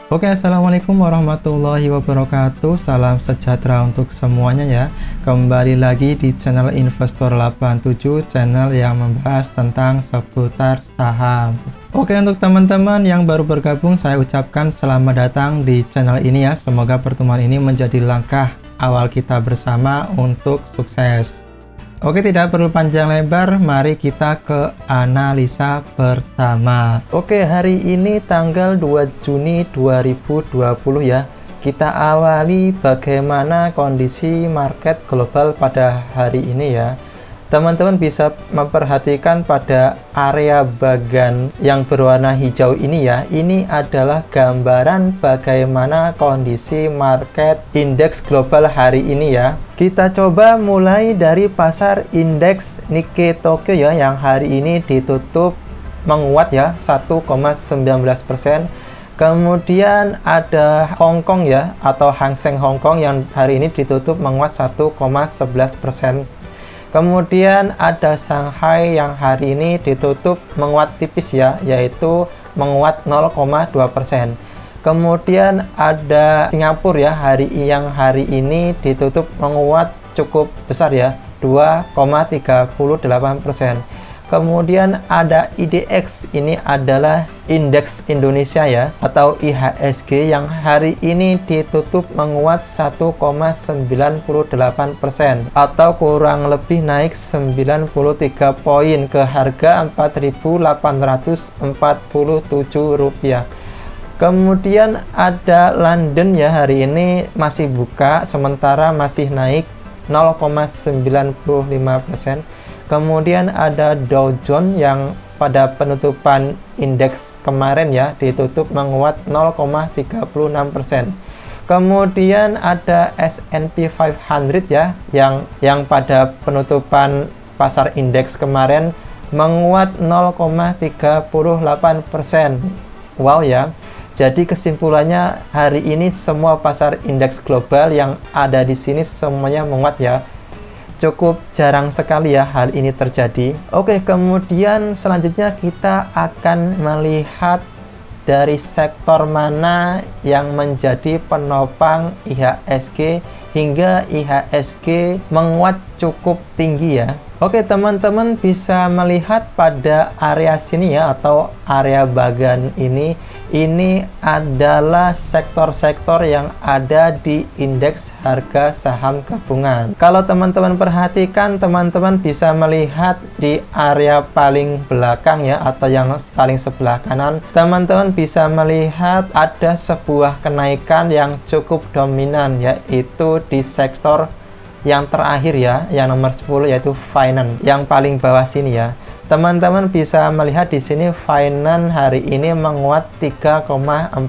Oke, assalamualaikum warahmatullahi wabarakatuh. Salam sejahtera untuk semuanya ya. Kembali lagi di channel Investor87, channel yang membahas tentang seputar saham. Oke, untuk teman-teman yang baru bergabung, saya ucapkan selamat datang di channel ini ya. Semoga pertemuan ini menjadi langkah awal kita bersama untuk sukses. Oke, tidak perlu panjang lebar, mari kita ke analisa pertama. Oke, hari ini tanggal 2 Juni 2020 ya. Kita awali bagaimana kondisi market global pada hari ini ya. Teman-teman bisa memperhatikan pada area bagian yang berwarna hijau ini ya. Ini adalah gambaran bagaimana kondisi market indeks global hari ini ya. Kita coba mulai dari pasar indeks Nikkei Tokyo ya, yang hari ini ditutup menguat ya 1,19%. Kemudian ada Hong Kong ya, atau Hang Seng Hong Kong yang hari ini ditutup menguat 1,11%. Kemudian ada Shanghai yang hari ini ditutup menguat tipis ya, yaitu menguat 0,2%. Kemudian ada Singapura ya, yang hari ini ditutup menguat cukup besar ya, 2,38%. Kemudian ada IDX, ini adalah indeks Indonesia ya, atau IHSG yang hari ini ditutup menguat 1,98%, atau kurang lebih naik 93 poin ke harga Rp4.847. Kemudian ada London ya, hari ini masih buka, sementara masih naik 0,95%. Kemudian ada Dow Jones yang pada penutupan indeks kemarin ya ditutup menguat 0,36%. Kemudian ada S&P 500 ya yang pada penutupan pasar indeks kemarin menguat 0,38%. Wow ya. Jadi kesimpulannya hari ini semua pasar indeks global yang ada di sini semuanya menguat ya. Cukup jarang sekali ya hal ini terjadi. Oke, kemudian selanjutnya kita akan melihat dari sektor mana yang menjadi penopang IHSG hingga IHSG menguat cukup tinggi ya. Oke, teman-teman bisa melihat pada area sini ya, atau area bagian ini adalah sektor-sektor yang ada di indeks harga saham gabungan. Kalau teman-teman perhatikan, teman-teman bisa melihat di area paling belakang ya, atau yang paling sebelah kanan, teman-teman bisa melihat ada sebuah kenaikan yang cukup dominan, yaitu di sektor yang terakhir ya, yang nomor 10, yaitu finance, yang paling bawah sini ya. Teman-teman bisa melihat di sini finance hari ini menguat 3,43%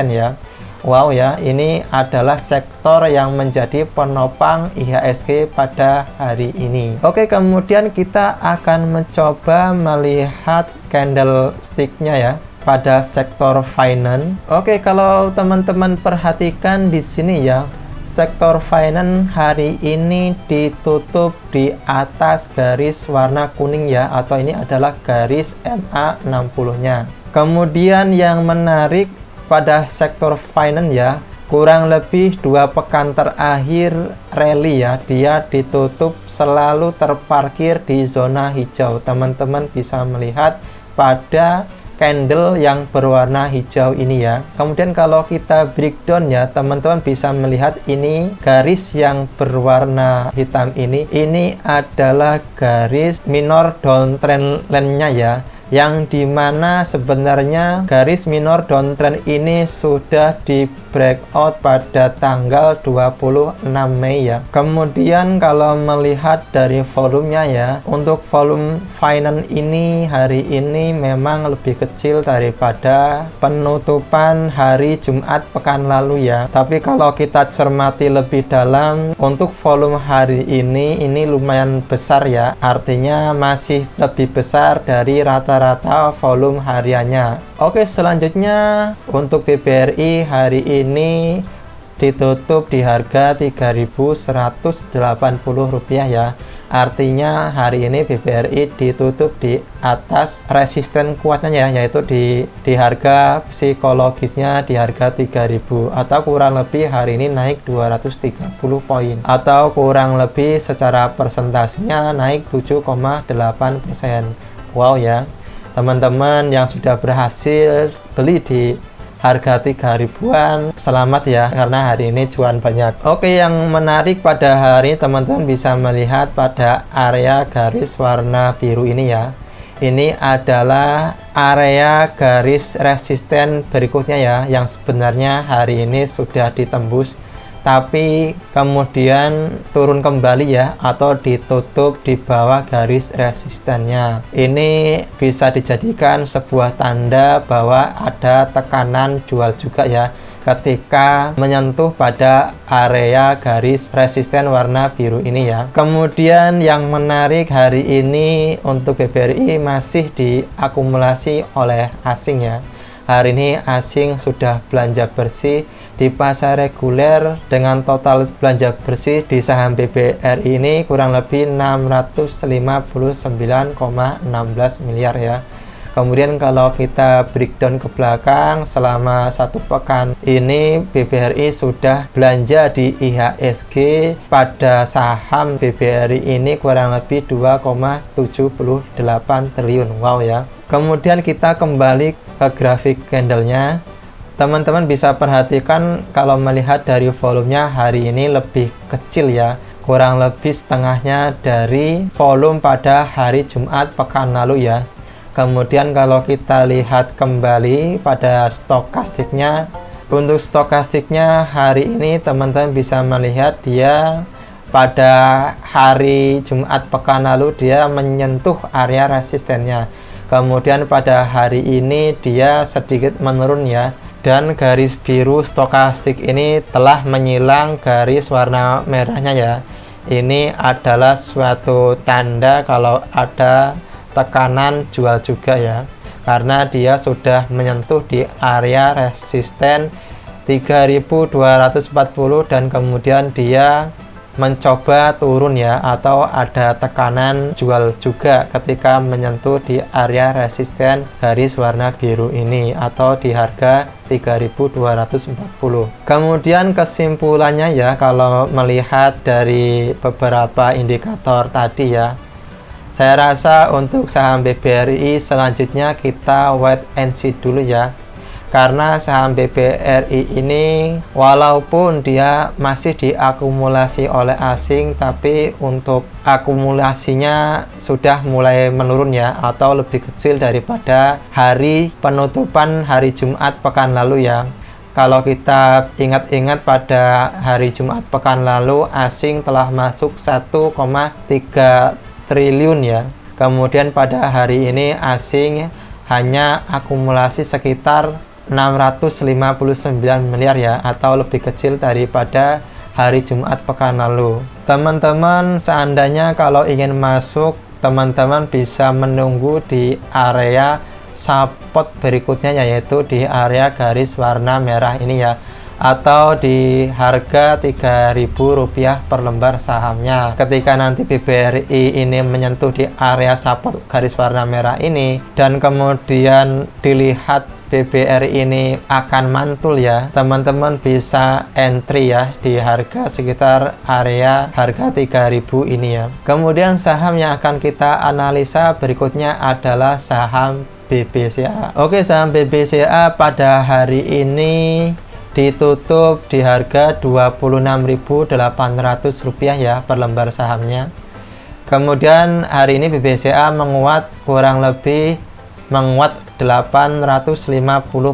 ya. Wow ya, ini adalah sektor yang menjadi penopang IHSG pada hari ini. Oke, kemudian kita akan mencoba melihat candlestick-nya ya pada sektor finance. Oke, kalau teman-teman perhatikan di sini ya, sektor finance hari ini ditutup di atas garis warna kuning ya, atau ini adalah garis MA60-nya. Kemudian yang menarik pada sektor finance ya, kurang lebih 2 pekan terakhir rally ya, dia ditutup selalu terparkir di zona hijau. Teman-teman bisa melihat pada candle yang berwarna hijau ini ya. Kemudian kalau kita breakdown ya, teman-teman bisa melihat ini garis yang berwarna hitam ini adalah garis minor downtrend line-nya ya, yang dimana sebenarnya garis minor downtrend ini sudah di breakout pada tanggal 26 Mei ya. Kemudian kalau melihat dari volumenya ya, untuk volume finance ini hari ini memang lebih kecil daripada penutupan hari Jumat pekan lalu ya. Tapi kalau kita cermati lebih dalam, untuk volume hari ini lumayan besar ya, artinya masih lebih besar dari rata-rata volume hariannya. Oke, selanjutnya untuk BBRI hari ini ditutup di harga Rp3.180 ya. Artinya hari ini BBRI ditutup di atas resisten kuatnya ya, yaitu di harga psikologisnya di harga 3.000, atau kurang lebih hari ini naik 230 poin, atau kurang lebih secara persentasenya naik 7,8%. Wow ya, teman-teman yang sudah berhasil beli di harga 3.000-an, selamat ya, karena hari ini cuan banyak. Oke, yang menarik pada hari ini teman-teman bisa melihat pada area garis warna biru ini ya. Ini adalah area garis resisten berikutnya ya, yang sebenarnya hari ini sudah ditembus tapi kemudian turun kembali ya, atau ditutup di bawah garis resistennya. Ini bisa dijadikan sebuah tanda bahwa ada tekanan jual juga ya, ketika menyentuh pada area garis resisten warna biru ini ya. Kemudian yang menarik hari ini untuk BBRI masih diakumulasi oleh asing ya. Hari ini asing sudah belanja bersih di pasar reguler dengan total belanja bersih di saham BBRI ini kurang lebih 659,16 miliar ya. Kemudian kalau kita breakdown ke belakang, selama 1 pekan ini BBRI sudah belanja di IHSG pada saham BBRI ini kurang lebih 2,78 triliun. Wow ya. Kemudian kita kembali ke grafik candlenya. Teman-teman bisa perhatikan kalau melihat dari volumenya hari ini lebih kecil ya, kurang lebih setengahnya dari volume pada hari Jumat pekan lalu ya. Kemudian kalau kita lihat kembali pada stokastiknya, untuk stokastiknya hari ini teman-teman bisa melihat dia pada hari Jumat pekan lalu dia menyentuh area resistennya. Kemudian pada hari ini dia sedikit menurun ya, dan garis biru stokastik ini telah menyilang garis warna merahnya ya. Ini adalah suatu tanda kalau ada tekanan jual juga ya, karena dia sudah menyentuh di area resisten 3.240 dan kemudian dia mencoba turun ya, atau ada tekanan jual juga ketika menyentuh di area resisten garis warna biru ini, atau di harga 3.240. Kemudian kesimpulannya ya, kalau melihat dari beberapa indikator tadi ya, saya rasa untuk saham BBRI selanjutnya kita wait and see dulu ya. Karena saham BBRI ini walaupun dia masih diakumulasi oleh asing, tapi untuk akumulasinya sudah mulai menurun ya, atau lebih kecil daripada hari penutupan hari Jumat pekan lalu ya. Kalau kita ingat-ingat pada hari Jumat pekan lalu asing telah masuk 1,3 triliun ya. Kemudian pada hari ini asing hanya akumulasi sekitar 659 miliar ya, atau lebih kecil daripada hari Jumat pekan lalu. Teman-teman seandainya kalau ingin masuk, teman-teman bisa menunggu di area support berikutnya, yaitu di area garis warna merah ini ya, atau di harga Rp3.000 per lembar sahamnya. Ketika nanti BBRI ini menyentuh di area support garis warna merah ini dan kemudian dilihat BBRI ini akan mantul ya, teman-teman bisa entry ya di harga sekitar area harga 3.000 ini ya. Kemudian saham yang akan kita analisa berikutnya adalah saham BBCA. Oke, saham BBCA pada hari ini ditutup di harga Rp26.800 ya per lembar sahamnya. Kemudian hari ini BBCA menguat kurang lebih 850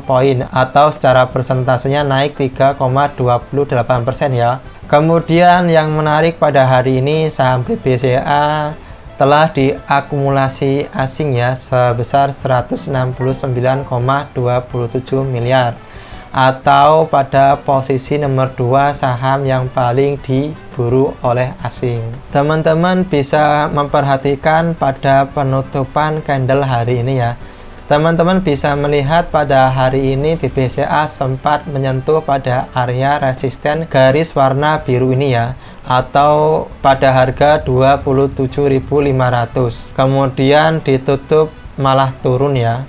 poin, atau secara persentasenya naik 3,28% ya. Kemudian yang menarik pada hari ini saham BBCA telah diakumulasi asing ya sebesar 169,27 miliar, atau pada posisi nomor 2 saham yang paling diburu oleh asing. Teman-teman bisa memperhatikan pada penutupan candle hari ini ya. Teman-teman bisa melihat pada hari ini BBCA sempat menyentuh pada area resisten garis warna biru ini ya. atau pada harga 27.500. Kemudian ditutup malah turun ya,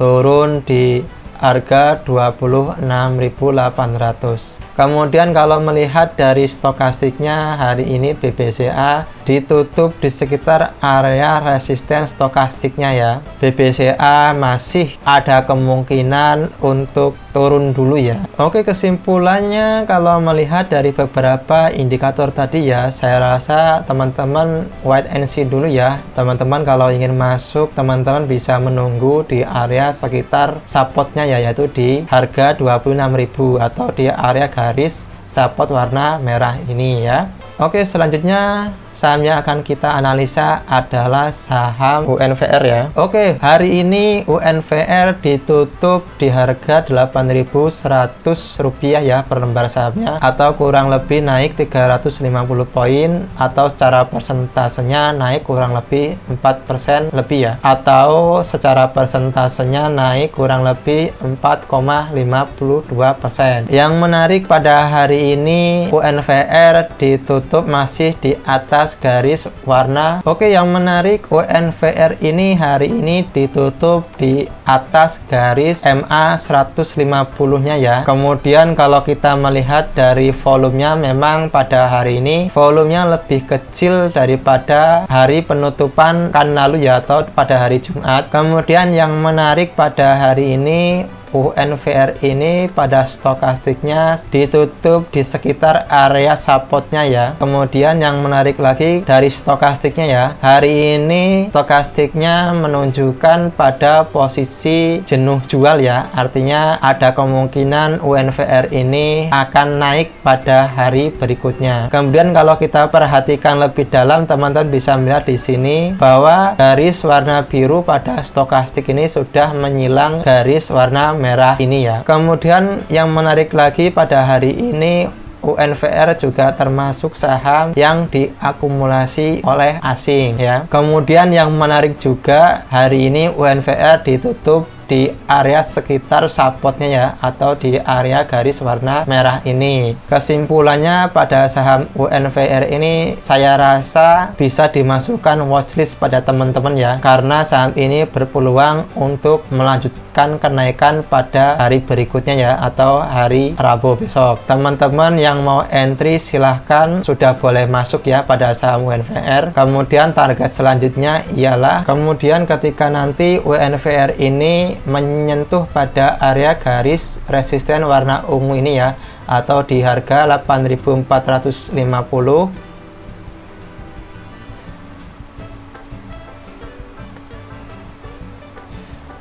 turun di harga 26.800. Kemudian kalau melihat dari stokastiknya, hari ini BBCA ditutup di sekitar area resisten stokastiknya ya. BBCA masih ada kemungkinan untuk turun dulu ya. Oke, kesimpulannya kalau melihat dari beberapa indikator tadi ya, saya rasa teman-teman wait and see dulu ya. Teman-teman kalau ingin masuk, teman-teman bisa menunggu di area sekitar supportnya ya, yaitu di harga 26.000 atau di area garis support warna merah ini ya. Oke, selanjutnya saham yang akan kita analisa adalah saham UNVR ya. Oke, hari ini UNVR ditutup di harga Rp8.100 ya per lembar sahamnya, atau kurang lebih naik 350 poin, atau secara persentasenya naik kurang lebih 4% lebih ya, atau secara persentasenya naik kurang lebih 4,52%. Yang menarik pada hari ini UNVR ditutup masih di atas garis warna. Oke, yang menarik UNVR ini hari ini ditutup di atas garis MA 150-nya ya. Kemudian kalau kita melihat dari volumenya, memang pada hari ini volumenya lebih kecil daripada hari penutupan kan lalu ya, atau pada hari Jumat. Kemudian yang menarik pada hari ini UNVR ini pada stokastiknya ditutup di sekitar area supportnya ya. Kemudian yang menarik lagi dari stokastiknya ya, hari ini stokastiknya menunjukkan pada posisi jenuh jual ya, artinya ada kemungkinan UNVR ini akan naik pada hari berikutnya. Kemudian kalau kita perhatikan lebih dalam, teman-teman bisa melihat di sini bahwa garis warna biru pada stokastik ini sudah menyilang garis warna merah ini ya. Kemudian yang menarik lagi pada hari ini, UNVR juga termasuk saham yang diakumulasi oleh asing ya. Kemudian yang menarik juga, hari ini UNVR ditutup di area sekitar supportnya ya, atau di area garis warna merah ini. Kesimpulannya pada saham UNVR ini saya rasa bisa dimasukkan watchlist pada teman-teman ya, karena saham ini berpeluang untuk melanjutkan kenaikan pada hari berikutnya ya, atau hari Rabu besok. Teman-teman yang mau entry silahkan sudah boleh masuk ya pada saham UNVR. Kemudian target selanjutnya ialah kemudian ketika nanti UNVR ini menyentuh pada area garis resisten warna ungu ini ya, atau di harga 8.450.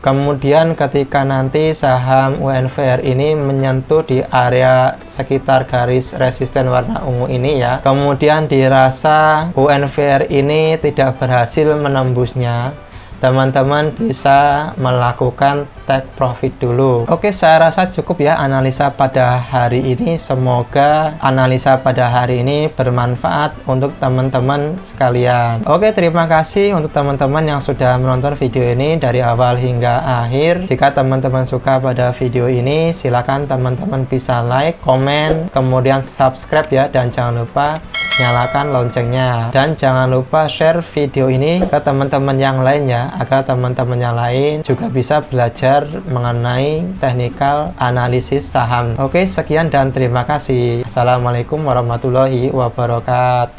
Kemudian ketika nanti saham UNVR ini menyentuh di area sekitar garis resisten warna ungu ini ya, kemudian dirasa UNVR ini tidak berhasil menembusnya, teman-teman bisa melakukan take profit dulu. Oke, saya rasa cukup ya analisa pada hari ini. Semoga analisa pada hari ini bermanfaat untuk teman-teman sekalian. Oke, terima kasih untuk teman-teman yang sudah menonton video ini dari awal hingga akhir. Jika teman-teman suka pada video ini, silakan teman-teman bisa like, komen, kemudian subscribe ya, dan jangan lupa nyalakan loncengnya, dan jangan lupa share video ini ke teman-teman yang lain ya, agar teman-teman yang lain juga bisa belajar mengenai teknikal analisis saham. Oke, sekian dan terima kasih. Assalamualaikum warahmatullahi wabarakatuh.